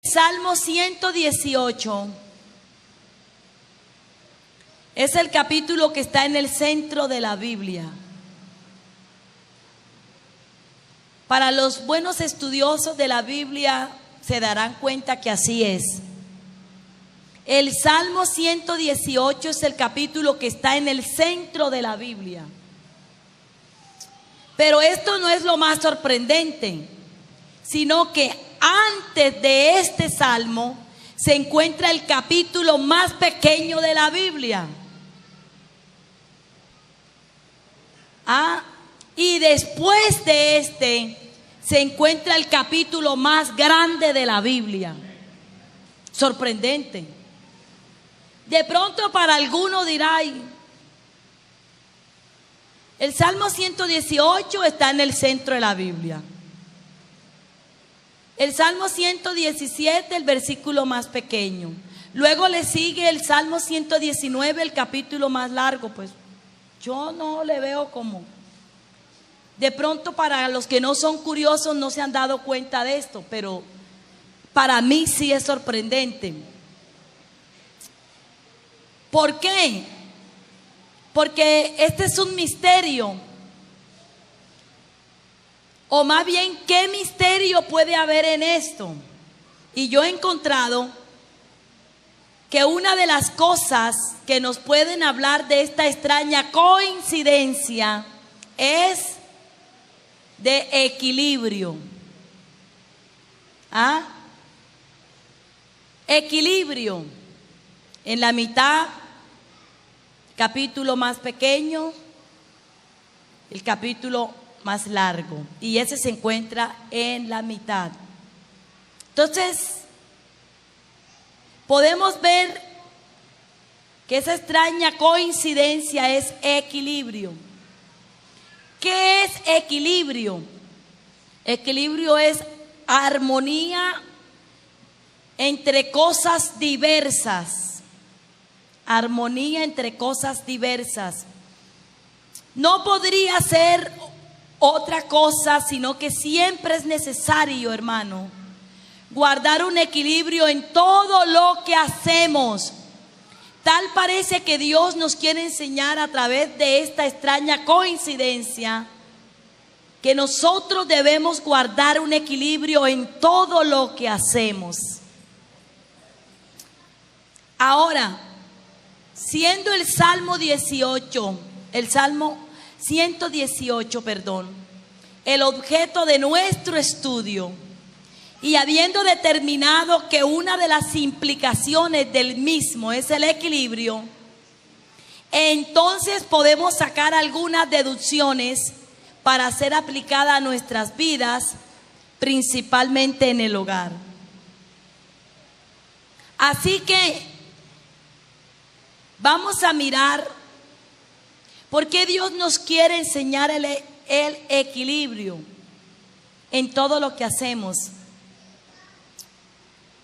Salmo 118 es el capítulo que está en el centro de la Biblia. Para los buenos estudiosos de la Biblia se darán cuenta que así es. El Salmo 118 es el capítulo que está en el centro de la Biblia. Pero esto no es lo más sorprendente, sino que antes de este salmo se encuentra el capítulo más pequeño de la Biblia. Y después de este se encuentra el capítulo más grande de la Biblia. Sorprendente. De pronto para alguno dirá, "Ay, el Salmo 118 está en el centro de la Biblia. El Salmo 117, el versículo más pequeño. Luego le sigue el Salmo 119, el capítulo más largo." Pues yo no le veo como. De pronto para los que no son curiosos no se han dado cuenta de esto, pero para mí sí es sorprendente. ¿Por qué? Porque este es un misterio. O más bien, ¿qué misterio puede haber en esto? Y yo he encontrado que una de las cosas que nos pueden hablar de esta extraña coincidencia es de equilibrio. Equilibrio. En la mitad, capítulo más pequeño, el capítulo más largo, y ese se encuentra en la mitad. Entonces podemos ver que esa extraña coincidencia es equilibrio. ¿Qué es equilibrio? Equilibrio es armonía entre cosas diversas. Armonía entre cosas diversas. No podría ser otra cosa, sino que siempre es necesario, hermano, guardar un equilibrio en todo lo que hacemos. Tal parece que Dios nos quiere enseñar a través de esta extraña coincidencia que nosotros debemos guardar un equilibrio en todo lo que hacemos. Ahora, siendo el Salmo 118, el objeto de nuestro estudio, y habiendo determinado que una de las implicaciones del mismo es el equilibrio, entonces podemos sacar algunas deducciones para ser aplicada a nuestras vidas, principalmente en el hogar. Así que vamos a mirar por qué Dios nos quiere enseñar el equilibrio en todo lo que hacemos.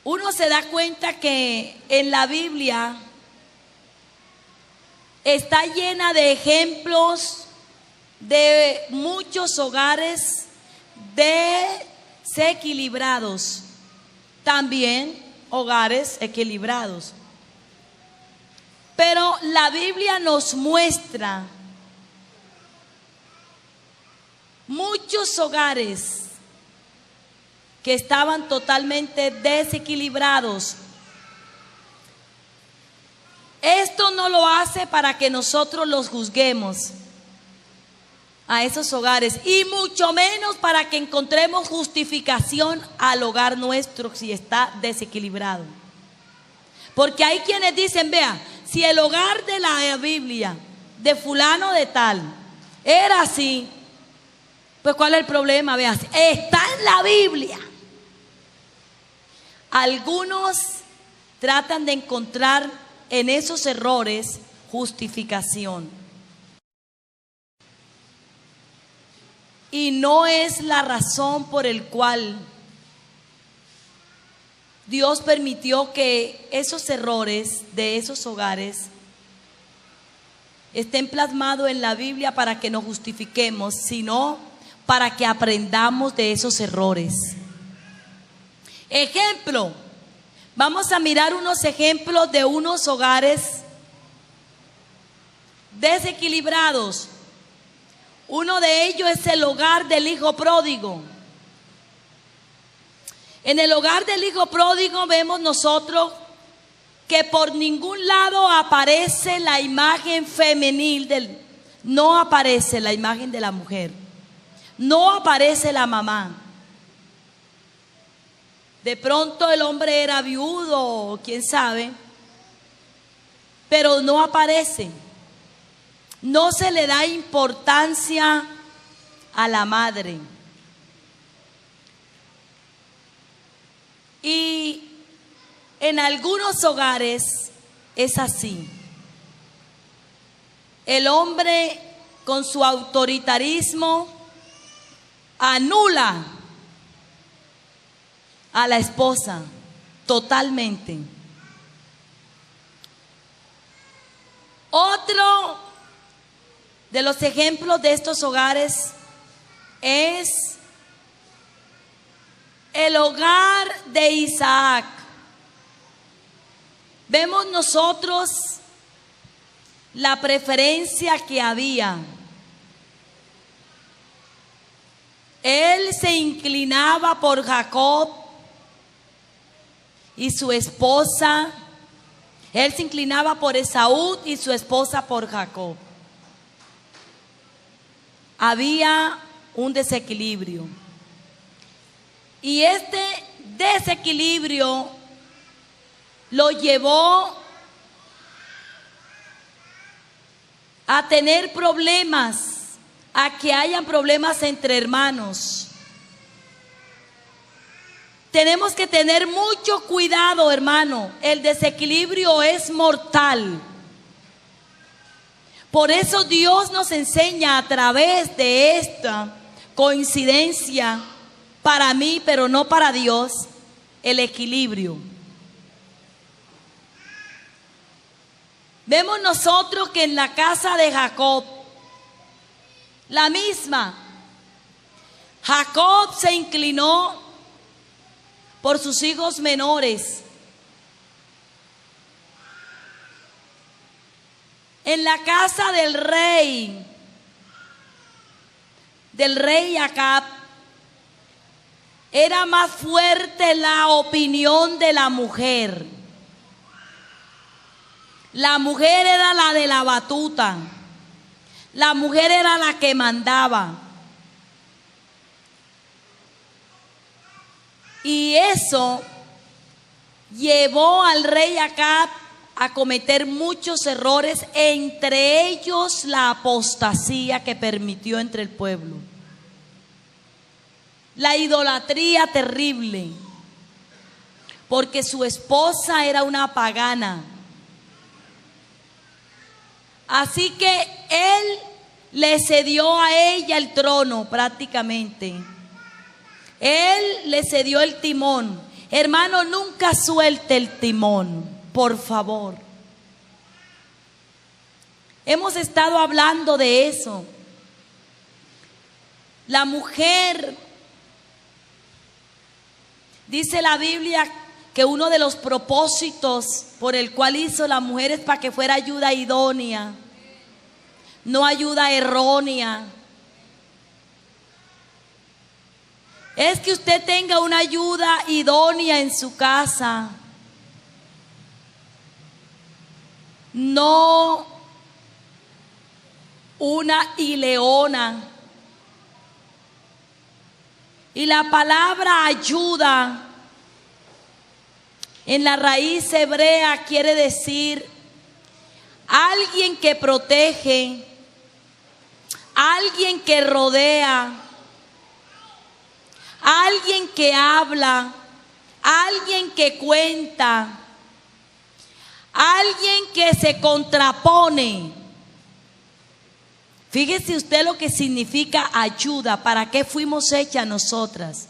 Uno se da cuenta que en la Biblia está llena de ejemplos de muchos hogares desequilibrados, también hogares equilibrados. Pero la Biblia nos muestra muchos hogares que estaban totalmente desequilibrados. Esto no lo hace para que nosotros los juzguemos a esos hogares, y mucho menos para que encontremos justificación al hogar nuestro si está desequilibrado. Porque hay quienes dicen, vea, si el hogar de la Biblia de fulano de tal era así, pues ¿cuál es el problema? Vea, está en la Biblia. Algunos tratan de encontrar en esos errores justificación. Y no es la razón por el cual Dios permitió que esos errores de esos hogares estén plasmados en la Biblia para que nos justifiquemos, sino para que aprendamos de esos errores. Ejemplo, Vamos a mirar unos ejemplos de unos hogares desequilibrados. Uno de ellos es el hogar del hijo pródigo. En el hogar del hijo pródigo vemos nosotros que por ningún lado aparece la imagen femenil no aparece la imagen de la mujer, no aparece la mamá. De pronto el hombre era viudo, quién sabe, pero no aparece. No se le da importancia a la madre. Y en algunos hogares es así. El hombre con su autoritarismo anula a la esposa totalmente. Otro de los ejemplos de estos hogares es el hogar de Isaac. Vemos nosotros la preferencia que había. Él se inclinaba por Jacob y su esposa. Él se inclinaba por Esaú y su esposa por Jacob. Había un desequilibrio. Y este desequilibrio lo llevó a tener problemas, a que hayan problemas entre hermanos. Tenemos que tener mucho cuidado, hermano. El desequilibrio es mortal. Por eso Dios nos enseña a través de esta coincidencia, para mí, pero no para Dios, el equilibrio. Vemos nosotros que en la casa de Jacob, la misma, Jacob se inclinó por sus hijos menores. En la casa del rey Acab, era más fuerte la opinión de la mujer. La mujer era la de la batuta. La mujer era la que mandaba. Y eso llevó al rey Acab a cometer muchos errores, entre ellos la apostasía que permitió entre el pueblo. La idolatría terrible, porque su esposa era una pagana. Así que él le cedió a ella el trono prácticamente. Él le cedió el timón. Hermano, nunca suelte el timón, por favor. Hemos estado hablando de eso. La mujer, dice la Biblia que uno de los propósitos por el cual hizo la mujer es para que fuera ayuda idónea, no ayuda errónea. Es que usted tenga una ayuda idónea en su casa, no una ileona. Y la palabra ayuda en la raíz hebrea quiere decir alguien que protege, alguien que rodea, alguien que habla, alguien que cuenta, alguien que se contrapone. Fíjese usted lo que significa ayuda, para qué fuimos hechas nosotras.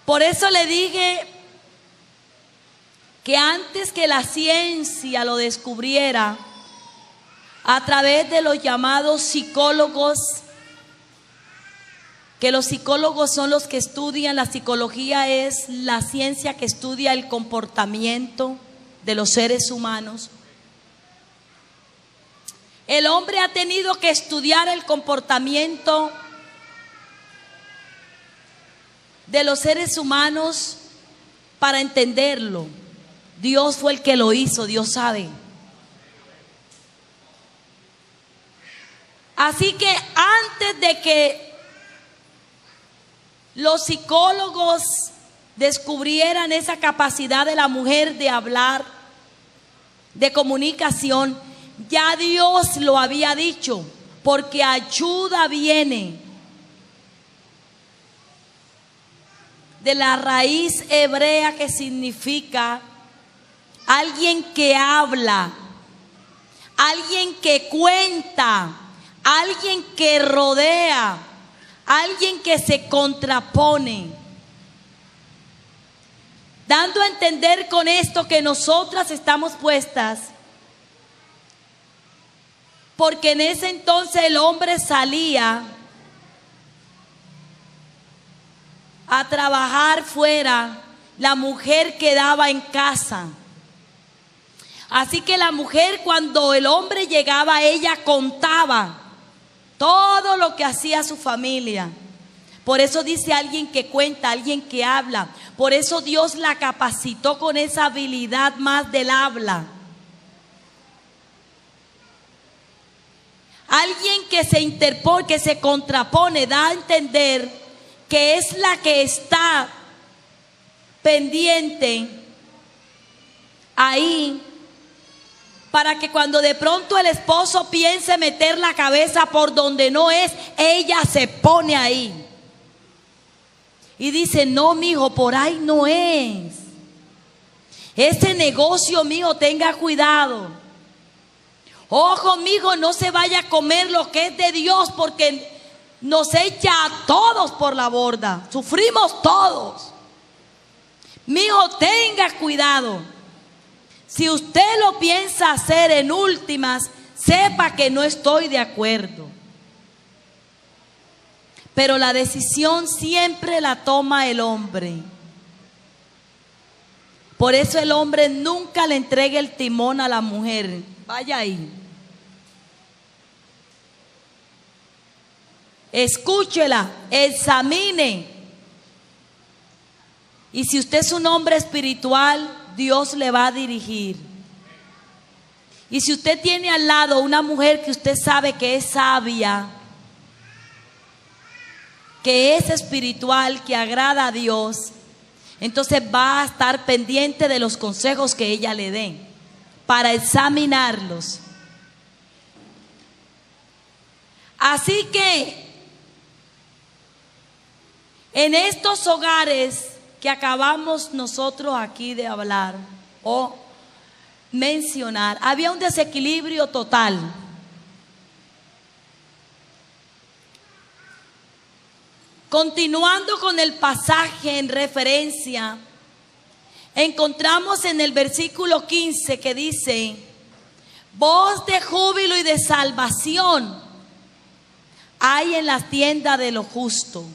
Por eso le dije que antes que la ciencia lo descubriera, a través de los llamados psicólogos, que los psicólogos son los que estudian, la psicología es la ciencia que estudia el comportamiento de los seres humanos. El hombre ha tenido que estudiar el comportamiento de los seres humanos para entenderlo. Dios fue el que lo hizo, Dios sabe. Así que antes de que los psicólogos descubrieran esa capacidad de la mujer de hablar, de comunicación, ya Dios lo había dicho, porque ayuda viene de la raíz hebrea que significa alguien que habla, alguien que cuenta, alguien que rodea, alguien que se contrapone. Dando a entender con esto que nosotras estamos puestas, porque en ese entonces el hombre salía a trabajar fuera, la mujer quedaba en casa. Así que la mujer, cuando el hombre llegaba, ella contaba todo lo que hacía su familia. Por eso dice alguien que cuenta, alguien que habla. Por eso Dios la capacitó con esa habilidad más del habla. Alguien que se interpone, que se contrapone, da a entender que es la que está pendiente ahí, para que cuando de pronto el esposo piense meter la cabeza por donde no es, ella se pone ahí y dice: no, mijo, por ahí no es. Ese negocio mío, tenga cuidado. Ojo, mijo, no se vaya a comer lo que es de Dios, porque nos echa a todos por la borda. Sufrimos todos. Mijo, tenga cuidado. Si usted lo piensa hacer en últimas, sepa que no estoy de acuerdo. Pero la decisión siempre la toma el hombre. Por eso el hombre nunca le entrega el timón a la mujer. Vaya ahí. Escúchela, examine. Y si usted es un hombre espiritual, Dios le va a dirigir. Y si usted tiene al lado una mujer que usted sabe que es sabia, que es espiritual, que agrada a Dios, entonces va a estar pendiente de los consejos que ella le dé, para examinarlos. Así que en estos hogares que acabamos nosotros aquí de hablar o mencionar, había un desequilibrio total. Continuando con el pasaje en referencia, encontramos en el versículo 15 que dice: voz de júbilo y de salvación hay en las tiendas de los justos.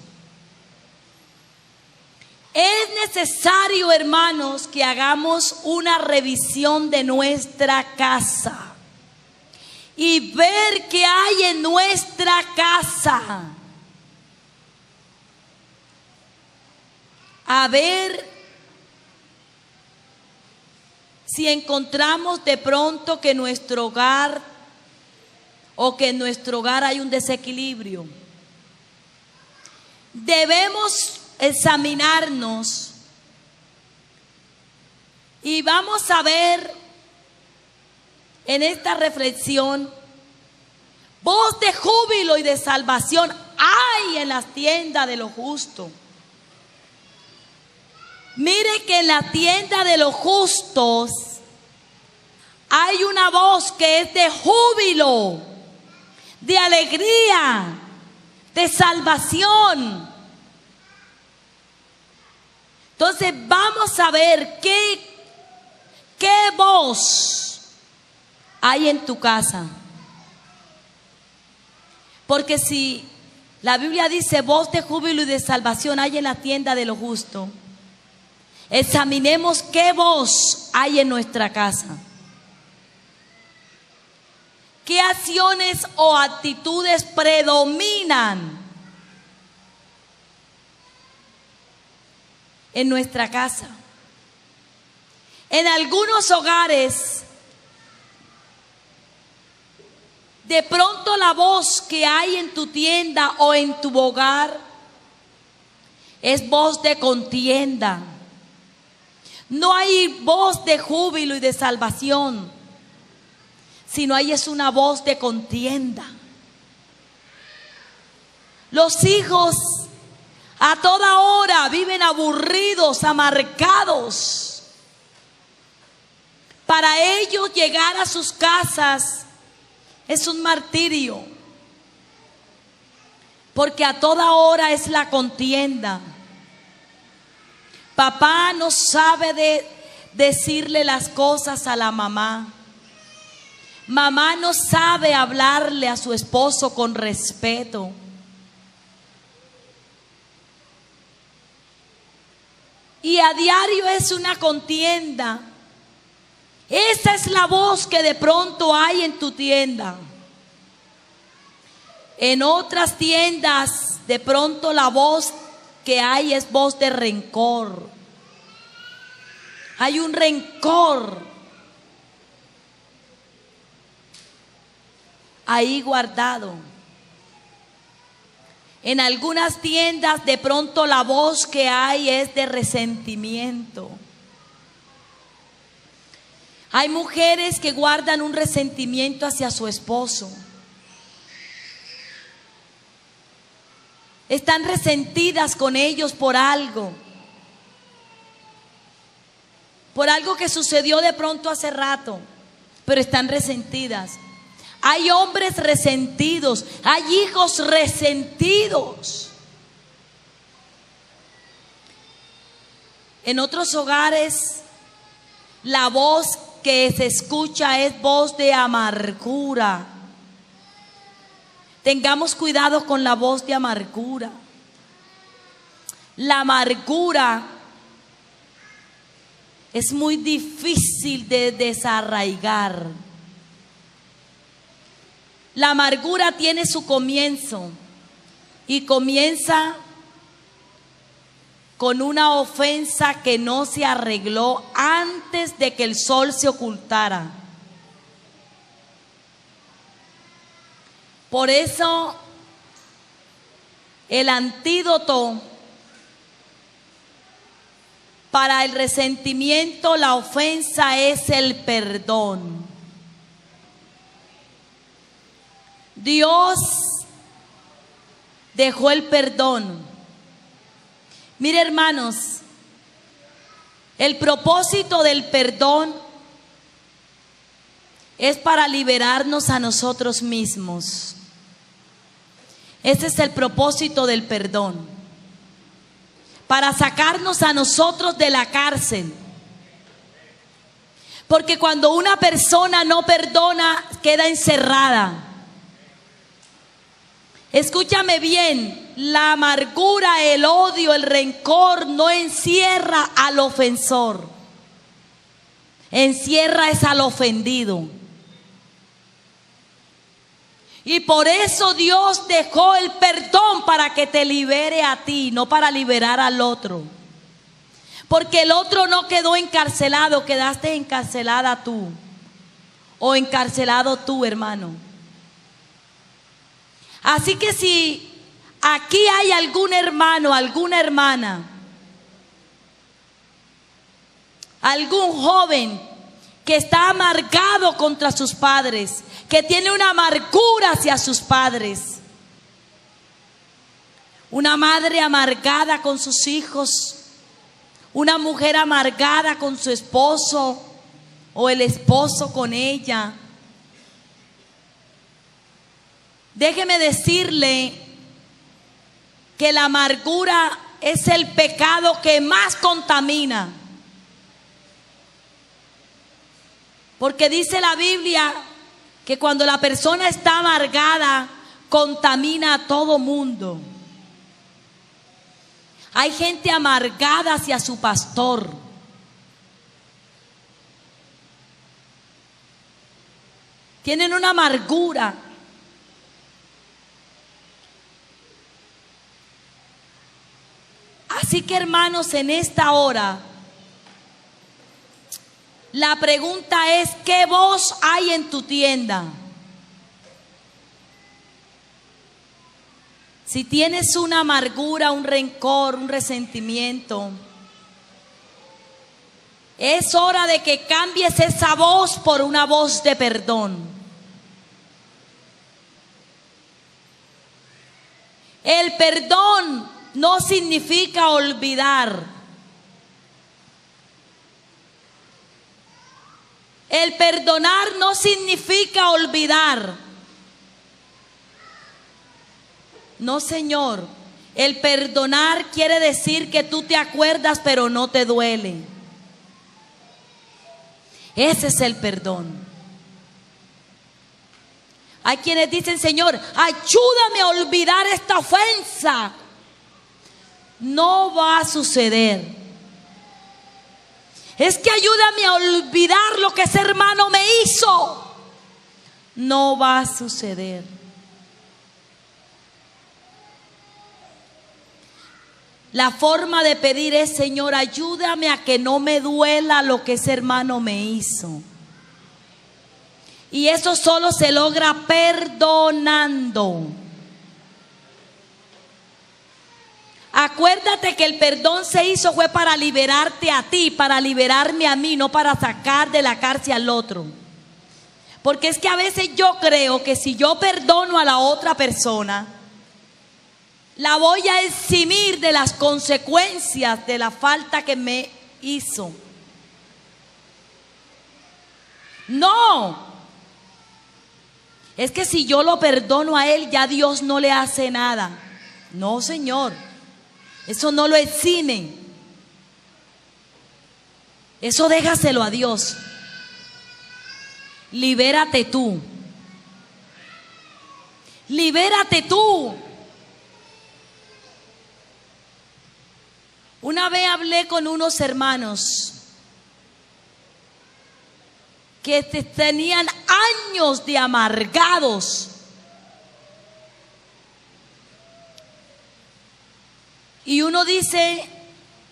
Es necesario, hermanos, que hagamos una revisión de nuestra casa y ver qué hay en nuestra casa. A ver si encontramos de pronto que en nuestro hogar hay un desequilibrio. Debemos examinarnos y vamos a ver en esta reflexión: voz de júbilo y de salvación hay en las tiendas de los justos. Mire que en la tienda de los justos hay una voz que es de júbilo, de alegría, de salvación. Entonces vamos a ver qué voz hay en tu casa. Porque si La Biblia dice: voz de júbilo y de salvación hay en la tienda de lo justo. Examinemos qué voz hay en nuestra casa. ¿Qué acciones o actitudes predominan en nuestra casa? En algunos hogares, de pronto la voz que hay en tu tienda o en tu hogar es voz de contienda. No hay voz de júbilo y de salvación, sino ahí es una voz de contienda. Los hijos a toda hora viven aburridos, amargados. Para ellos llegar a sus casas es un martirio, porque a toda hora es la contienda. Papá no sabe decirle las cosas a la mamá. Mamá no sabe hablarle a su esposo con respeto. Y a diario es una contienda. Esa es la voz que de pronto hay en tu tienda. En otras tiendas, de pronto la voz que hay es voz de rencor. Hay un rencor ahí guardado. En algunas tiendas de pronto la voz que hay es de resentimiento. Hay mujeres que guardan un resentimiento hacia su esposo. Están resentidas con ellos por algo que sucedió de pronto hace rato, pero están resentidas. Hay hombres resentidos, hay hijos resentidos. En otros hogares, la voz que se escucha es voz de amargura. Tengamos cuidado con la voz de amargura. La amargura es muy difícil de desarraigar. La amargura tiene su comienzo y comienza con una ofensa que no se arregló antes de que el sol se ocultara. Por eso el antídoto para el resentimiento, la ofensa, es el perdón. Dios dejó el perdón. Mire, hermanos, el propósito del perdón es para liberarnos a nosotros mismos. Ese es el propósito del perdón, para sacarnos a nosotros de la cárcel. Porque cuando una persona no perdona, queda encerrada. Escúchame bien, la amargura, el odio, el rencor no encierra al ofensor, encierra es al ofendido. Y por eso Dios dejó el perdón, para que te libere a ti, no para liberar al otro. Porque el otro no quedó encarcelado, quedaste encarcelada tú, o encarcelado tú, hermano. Así que si aquí hay algún hermano, alguna hermana, algún joven que está amargado contra sus padres, que tiene una amargura hacia sus padres, una madre amargada con sus hijos, una mujer amargada con su esposo o el esposo con ella, déjeme decirle que la amargura es el pecado que más contamina. Porque dice la Biblia que cuando la persona está amargada, contamina a todo mundo. Hay gente amargada hacia su pastor. Tienen una amargura. Así que, hermanos, en esta hora, la pregunta es: ¿qué voz hay en tu tienda? Si tienes una amargura, un rencor, un resentimiento, es hora de que cambies esa voz por una voz de perdón. El perdón no significa olvidar. El perdonar no significa olvidar. No, Señor. El perdonar quiere decir que tú te acuerdas, pero no te duele. Ese es el perdón. Hay quienes dicen: Señor, ayúdame a olvidar esta ofensa. No va a suceder. Es que ayúdame a olvidar lo que ese hermano me hizo. No va a suceder. La forma de pedir es: Señor, ayúdame a que no me duela lo que ese hermano me hizo. Y eso solo se logra perdonando. Acuérdate que el perdón se hizo fue para liberarte a ti, para liberarme a mí, no para sacar de la cárcel al otro. Porque es que a veces yo creo que si yo perdono a la otra persona, la voy a eximir de las consecuencias de la falta que me hizo. No. Es que si yo lo perdono a él, ya Dios no le hace nada. No, Señor. Eso no lo exime. Eso déjaselo a Dios. Libérate tú. Libérate tú. Una vez hablé con unos hermanos que tenían años de amargados. Y uno dice: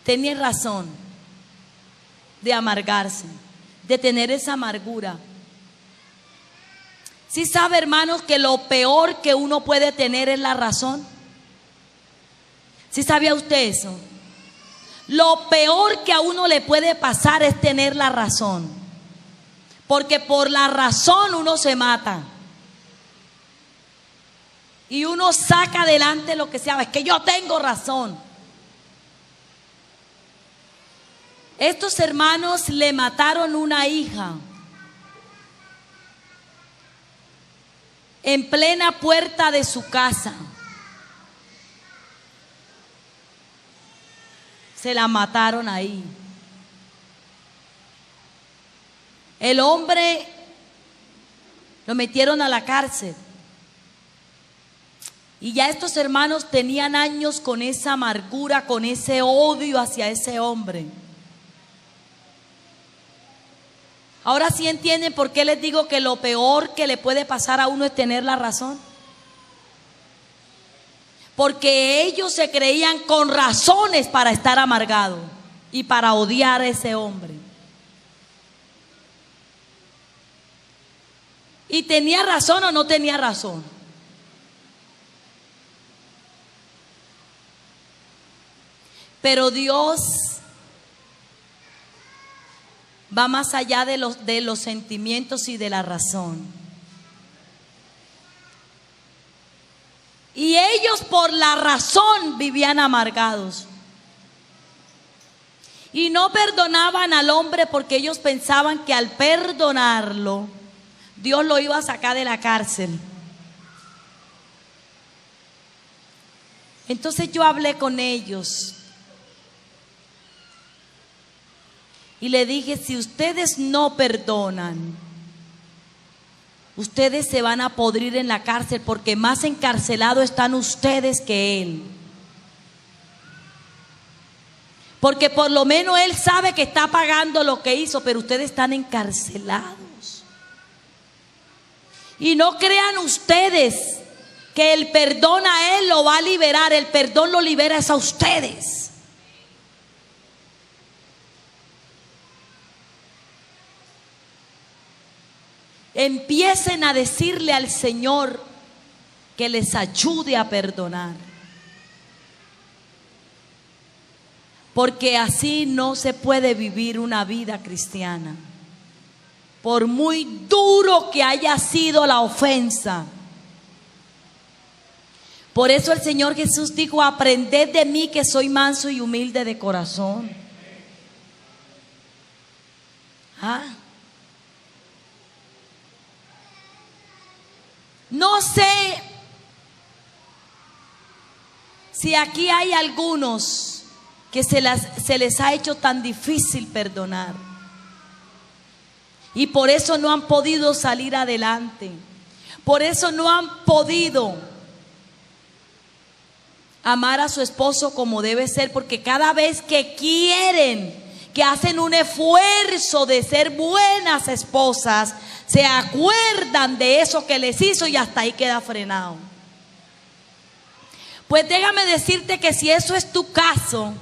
tenía razón de amargarse, de tener esa amargura. ¿Sí sabe, hermanos, que lo peor que uno puede tener es la razón? ¿Sí sabía usted eso? Lo peor que a uno le puede pasar es tener la razón. Porque por la razón uno se mata. Y uno saca adelante lo que sea. Es que yo tengo razón. Estos hermanos le mataron una hija en plena puerta de su casa. Se la mataron ahí. El hombre lo metieron a la cárcel. Y ya estos hermanos tenían años con esa amargura, con ese odio hacia ese hombre. Ahora sí entienden por qué les digo que lo peor que le puede pasar a uno es tener la razón. Porque ellos se creían con razones para estar amargados y para odiar a ese hombre. ¿Y tenía razón o no tenía razón? Pero Dios va más allá de los sentimientos y de la razón. Y ellos por la razón vivían amargados. Y no perdonaban al hombre porque ellos pensaban que al perdonarlo, Dios lo iba a sacar de la cárcel. Entonces yo hablé con ellos y le dije: si ustedes no perdonan, ustedes se van a podrir en la cárcel, porque más encarcelados están ustedes que él. Porque por lo menos él sabe que está pagando lo que hizo, pero ustedes están encarcelados. Y no crean ustedes que el perdón a él lo va a liberar. El perdón lo libera es a ustedes. Empiecen a decirle al Señor que les ayude a perdonar. Porque así no se puede vivir una vida cristiana. Por muy duro que haya sido la ofensa. Por eso el Señor Jesús dijo: aprended de mí que soy manso y humilde de corazón. No sé si aquí hay algunos que se les ha hecho tan difícil perdonar y por eso no han podido salir adelante, por eso no han podido amar a su esposo como debe ser, porque cada vez que quieren, que hacen un esfuerzo de ser buenas esposas, se acuerdan de eso que les hizo y hasta ahí queda frenado. Pues déjame decirte que si eso es tu caso,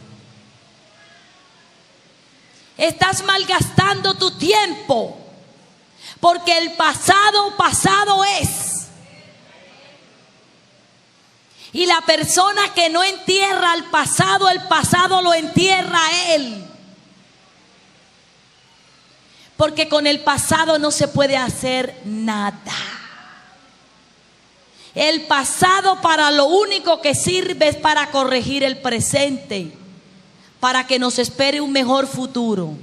estás malgastando tu tiempo, porque el pasado, pasado es. Y la persona que no entierra al pasado, el pasado lo entierra a él. Porque con el pasado no se puede hacer nada. El pasado para lo único que sirve es para corregir el presente, para que nos espere un mejor futuro.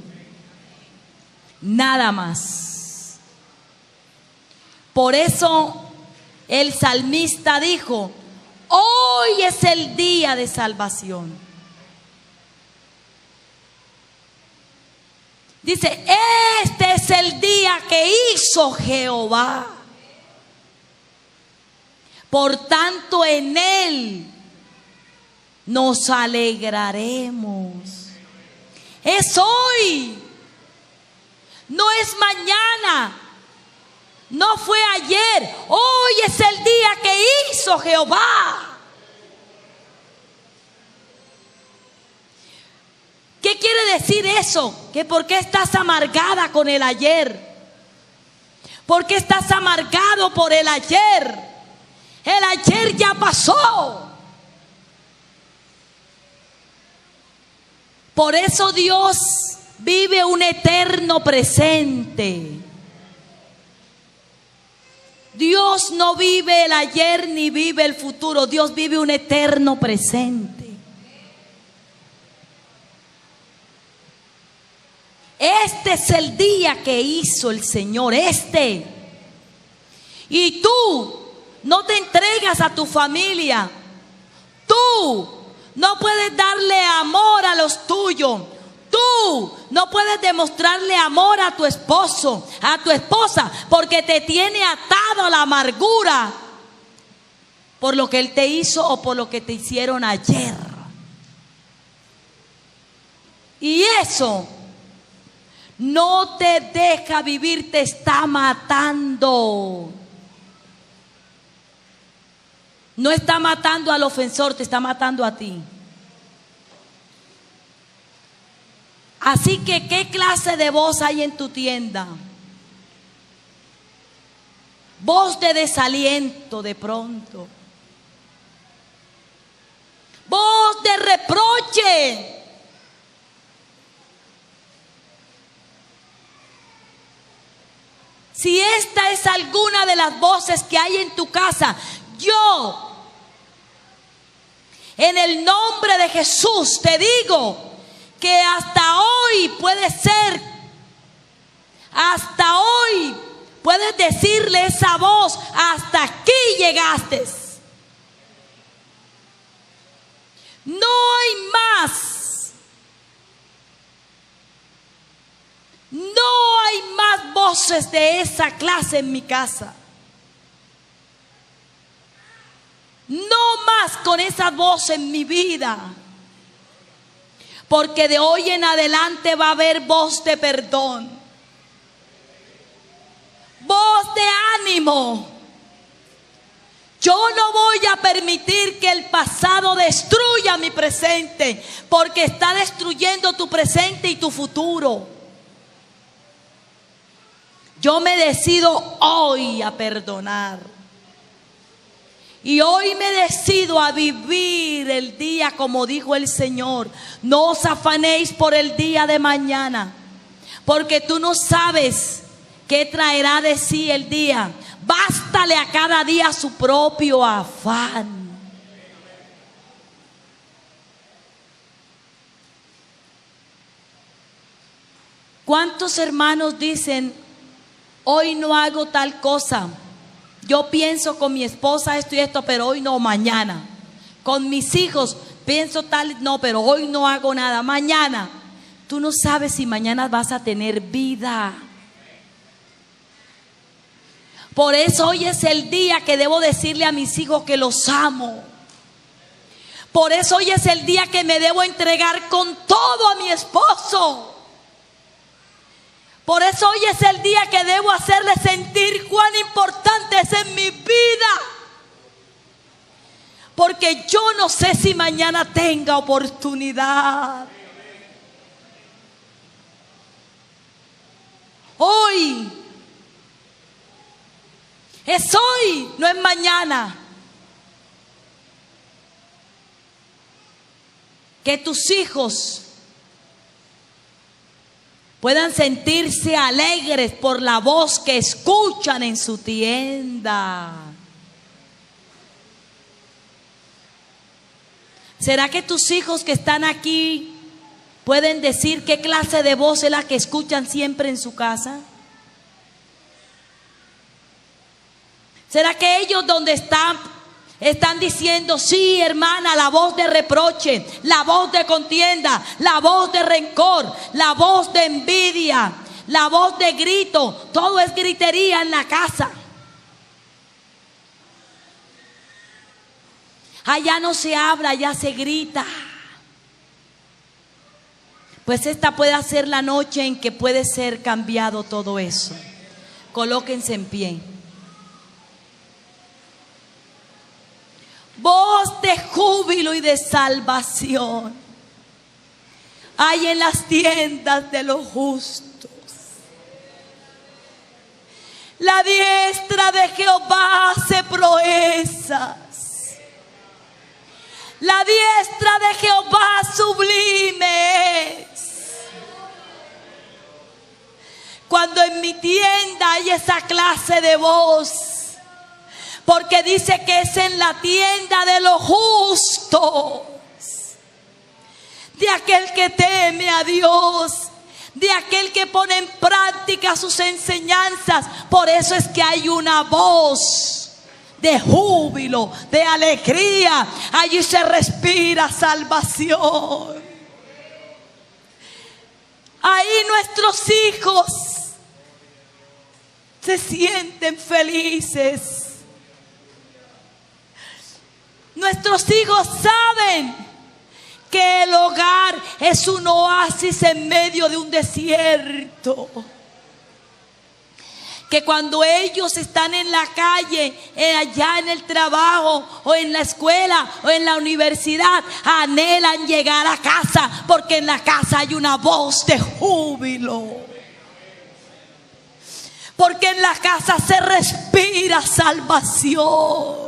Nada más. Por eso el salmista dijo: hoy es el día de salvación. Dice: este es el día que hizo Jehová. Por tanto, en él nos alegraremos. Es hoy, no es mañana, no fue ayer. Hoy es el día que hizo Jehová. ¿Qué quiere decir eso? Que por qué estás amargada con el ayer. ¿Por qué estás amargado por el ayer? El ayer ya pasó. Por eso Dios vive un eterno presente. Dios no vive el ayer ni vive el futuro. Dios vive un eterno presente. Este es el día que hizo el Señor, Y tú no te entregas a tu familia. Tú no puedes darle amor a los tuyos. Tú no puedes demostrarle amor a tu esposo, a tu esposa, porque te tiene atado a la amargura por lo que él te hizo o por lo que te hicieron ayer. Y eso no te deja vivir, te está matando. No está matando al ofensor, te está matando a ti. Así que, ¿qué clase de voz hay en tu tienda? Voz de desaliento de pronto. Voz de reproche. Si esta es alguna de las voces que hay en tu casa, yo, en el nombre de Jesús, te digo que hasta hoy puede ser, hasta hoy puedes decirle esa voz: hasta aquí llegaste. No hay más. No hay más voces de esa clase en mi casa. más con esa voz en mi vida. Porque de hoy en adelante va a haber voz de perdón, voz de ánimo. Yo no voy a permitir que el pasado destruya mi presente, porque está destruyendo tu presente y tu futuro. Yo me decido hoy a perdonar. Y hoy me decido a vivir el día como dijo el Señor. No os afanéis por el día de mañana, porque tú no sabes qué traerá de sí el día. Bástale a cada día su propio afán. ¿Cuántos hermanos dicen, hoy no hago tal cosa? Yo pienso con mi esposa esto y esto, pero hoy no, mañana. Con mis hijos pienso tal, no, pero hoy no hago nada, mañana. Tú no sabes si mañana vas a tener vida. Por eso hoy es el día que debo decirle a mis hijos que los amo. Por eso hoy es el día que me debo entregar con todo a mi esposo. Por eso hoy es el día que debo hacerle sentir cuán importante es en mi vida. Porque yo no sé si mañana tenga oportunidad. Hoy. Es hoy, no es mañana. Que tus hijos puedan sentirse alegres por la voz que escuchan en su tienda. ¿Será que tus hijos que están aquí pueden decir qué clase de voz es la que escuchan siempre en su casa? ¿Será que ellos donde están diciendo, sí, hermana, la voz de reproche, la voz de contienda, la voz de rencor, la voz de envidia, la voz de grito, todo es gritería en la casa? Allá no se habla, allá se grita. Pues esta puede ser la noche en que puede ser cambiado todo eso. Colóquense en pie. Voz de júbilo y de salvación hay en las tiendas de los justos. La diestra de Jehová hace proezas. La diestra de Jehová sublime es. Cuando en mi tienda hay esa clase de voz, porque dice que es en la tienda de los justos, de aquel que teme a Dios, de aquel que pone en práctica sus enseñanzas. Por eso es que hay una voz de júbilo, de alegría. Allí se respira salvación. Ahí nuestros hijos se sienten felices. Nuestros hijos saben que el hogar es un oasis en medio de un desierto. Que cuando ellos están en la calle, allá en el trabajo, o en la escuela, o en la universidad, anhelan llegar a casa, porque en la casa hay una voz de júbilo. Porque en la casa se respira salvación.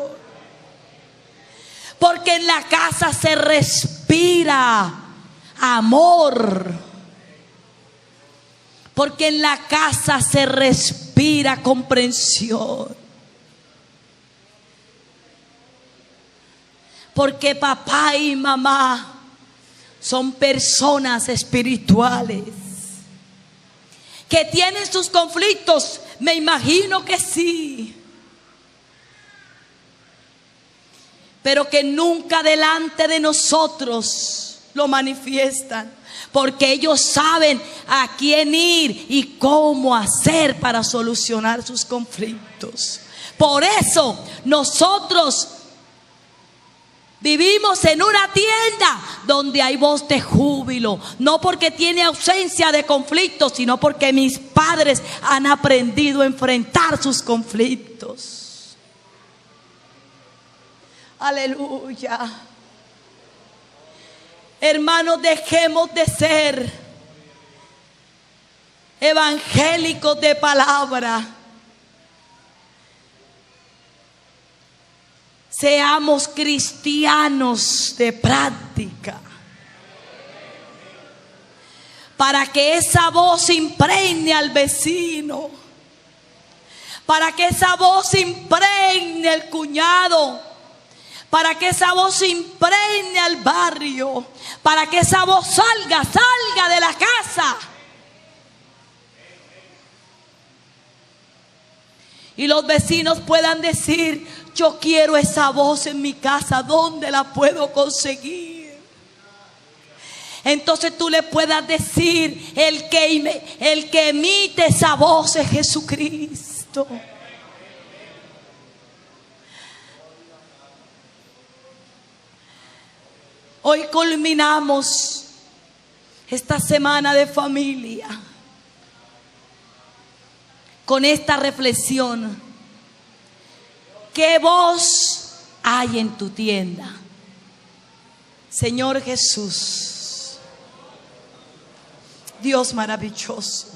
Porque en la casa se respira amor. Porque en la casa se respira comprensión. Porque papá y mamá son personas espirituales que tienen sus conflictos. Me imagino que sí. Pero que nunca delante de nosotros lo manifiestan. Porque ellos saben a quién ir y cómo hacer para solucionar sus conflictos. Por eso nosotros Vivimos en una tienda donde hay voz de júbilo, no porque tiene ausencia de conflictos, sino porque mis padres han aprendido a enfrentar sus conflictos. Aleluya. Hermanos, dejemos de ser evangélicos de palabra. Seamos cristianos de práctica, para que esa voz impregne al vecino, para que esa voz impregne al cuñado, para que esa voz impregne al barrio, para que esa voz salga de la casa. Y los vecinos puedan decir: yo quiero esa voz en mi casa, ¿dónde la puedo conseguir? Entonces tú le puedas decir: el que emite esa voz es Jesucristo. Hoy culminamos esta semana de familia con esta reflexión. ¿Qué voz hay en tu tienda? Señor Jesús, Dios maravilloso,